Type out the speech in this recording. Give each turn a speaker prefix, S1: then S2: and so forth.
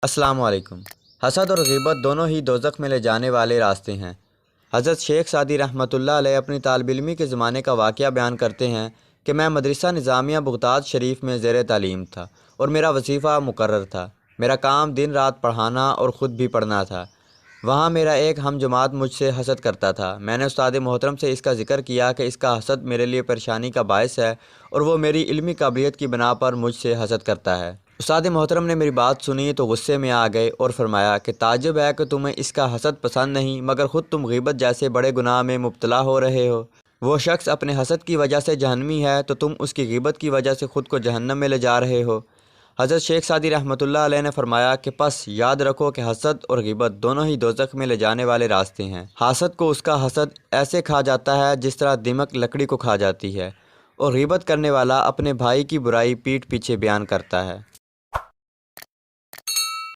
S1: السلام علیکم۔ حسد اور غیبت دونوں ہی دوزخ میں لے جانے والے راستے ہیں۔ حضرت شیخ سعدی رحمۃ اللہ علیہ اپنی طالب علمی کے زمانے کا واقعہ بیان کرتے ہیں کہ میں مدرسہ نظامیہ بغداد شریف میں زیر تعلیم تھا اور میرا وظیفہ مقرر تھا۔ میرا کام دن رات پڑھانا اور خود بھی پڑھنا تھا۔ وہاں میرا ایک ہم جماعت مجھ سے حسد کرتا تھا۔ میں نے استاد محترم سے اس کا ذکر کیا کہ اس کا حسد میرے لیے پریشانی کا باعث ہے اور وہ میری علمی قابلیت کی بنا پر مجھ سے حسد کرتا ہے۔ استاد محترم نے میری بات سنی تو غصے میں آ گئے اور فرمایا کہ تعجب ہے کہ تمہیں اس کا حسد پسند نہیں، مگر خود تم غیبت جیسے بڑے گناہ میں مبتلا ہو رہے ہو۔ وہ شخص اپنے حسد کی وجہ سے جہنمی ہے تو تم اس کی غیبت کی وجہ سے خود کو جہنم میں لے جا رہے ہو۔ حضرت شیخ سعدی رحمۃ اللہ علیہ نے فرمایا کہ پس یاد رکھو کہ حسد اور غیبت دونوں ہی دوزخ میں لے جانے والے راستے ہیں۔ حاسد کو اس کا حسد ایسے کھا جاتا ہے جس طرح دمک لکڑی کو کھا جاتی ہے، اور غیبت کرنے والا اپنے بھائی کی برائی پیٹھ پیچھے بیان کرتا ہے۔